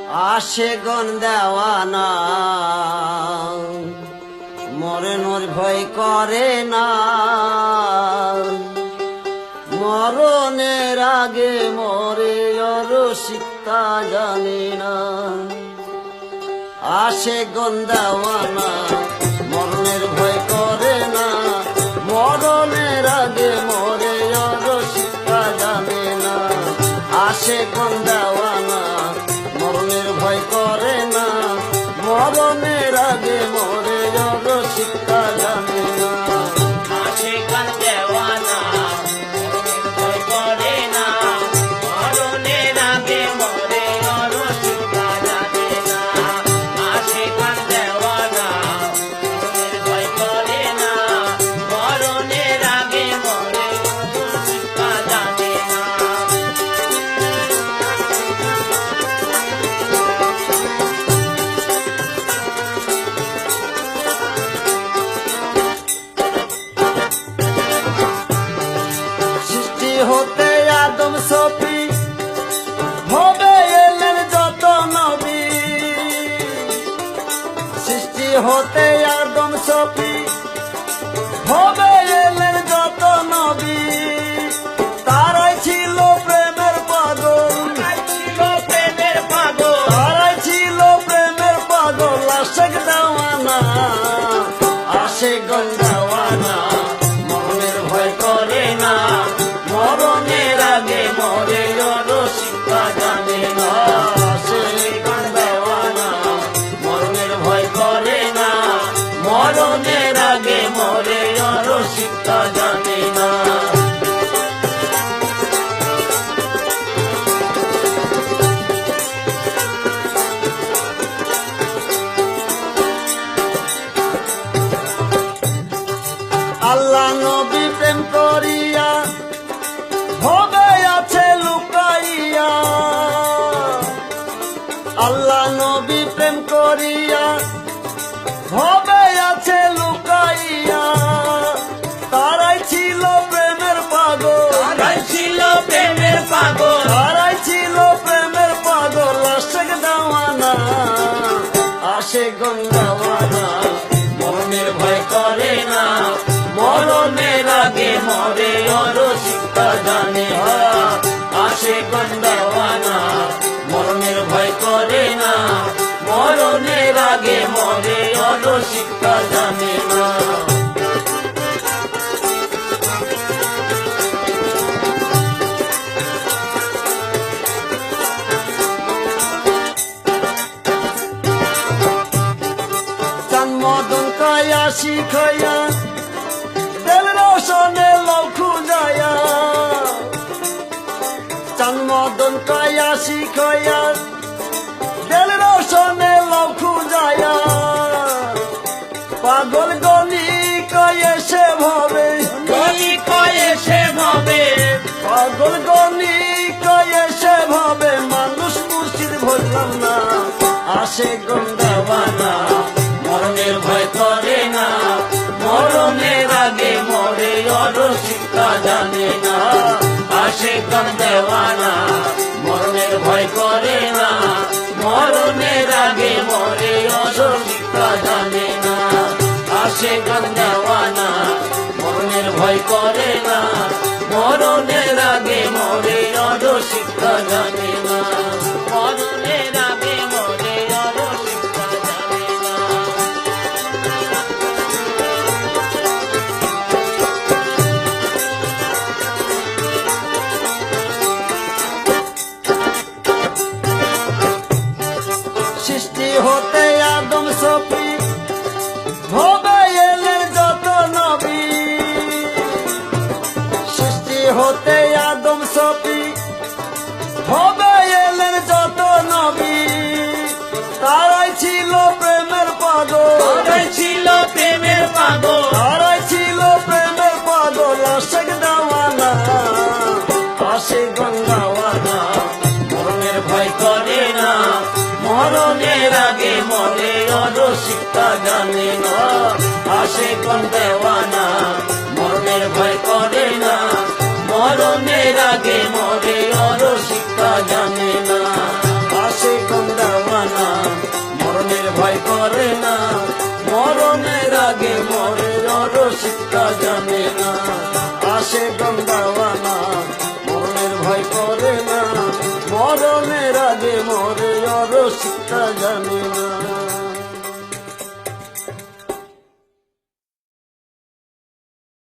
আসে গন দেওয়ানা মরণের ভয় করে না, মরণের আগে মরে রসিকতা জানে না। আসে গন দেওয়ানা মরণের ভয় করে না, মরণের আগে মরে রসিকতা জানে না। আসে গন দেওয়ানা মরণের ভয় করে না, মরণের আগে মরে রসিকতা জানে না। আসে গান দেওয়ানা ভয় করে না, মরণের আগে মরে রসিকতা জানে না। আসে গান দেওয়ানা ভয় করে না, মরণের আগে মরে রসিকতা জানে না। হতে আদম সফি ভবে এলেন যত নবী, সৃষ্টি হতে আদম সফি ভবে এলেন যত নবী। তারাই ছিল প্রেমের পাগল, প্রেমের পাগল, তারাই ছিল প্রেমের পাগল। আশেক দেওয়ানা আশেক দেওয়ানা মরণের ভয় করে না, মরণের আগে মরে রসিকতা জানে না। আশেক দেওয়ানা মরণের ভয় করে না, মরণের আগে মরে রসিকতা জানে না। আল্লাহ নবী প্রেম করিয়া ভবে আছে লুকাইয়া, আল্লাহ নবী প্রেম করিয়া ভবে আছে লুকাইয়া। তারাই ছিল প্রেমের পাগল, তারাই ছিল প্রেমের পাগল, তারাই ছিল প্রেমের পাগল। আশেক দেওয়ানা আশেক দেওয়ানা মরণের ভয় করে না, মরণের আগে মরে রসিকতা জানে না। আশেক দেওয়ানা মরণের ভয় করে না, মরণের আগে মরে রসিকতা জানে না। মদন কায়া শিখাইয়া তেল রোশনে লৌখু যায়া, চান মদন কায়া শিখাইয়া তেল রোশনে লৌখু যায়া। পাগল গলি কয়ে সে ভাবে, গলি কয়ে সে ভাবে, পাগল গলি কয়ে সে ভাবে মানুষ মুর্শিদ ভরলাম না। আশেক দেওয়ানা মরণের ভয় করে না, মরণের আগে মরে রসিকতা জানে না। আশেক দেওয়ানা মরণের ভয় করে না, মরণের আগে মরে রসিকতা জানে না। আশেক দেওয়ানা মরণের ভয় করে না, মরণের আগে মরে রসিকতা জানে না। মরণের আগে মরে রসিকতা জানে না। সৃষ্টি হতে আদম সফি ভবে এলেন যত নবী, সৃষ্টি হতে আদম সফি ভবে এলেন যত নবী। তারাই ছিল প্রেমের পাগল, তারাই ছিল প্রেমের পাগল, তারাই ছিল প্রেমের পাগল। আশেক দেওয়ানা আশেক দেওয়ানা মরণের ভয় করে না, মরণের আগে মরে রসিকতা জানে না। আশেক দেওয়ানা মরণের ভয় করে না, মরণের আগে মরে রসিকতা জানে না। আশেক দেওয়ানা রসিকতা জানে না।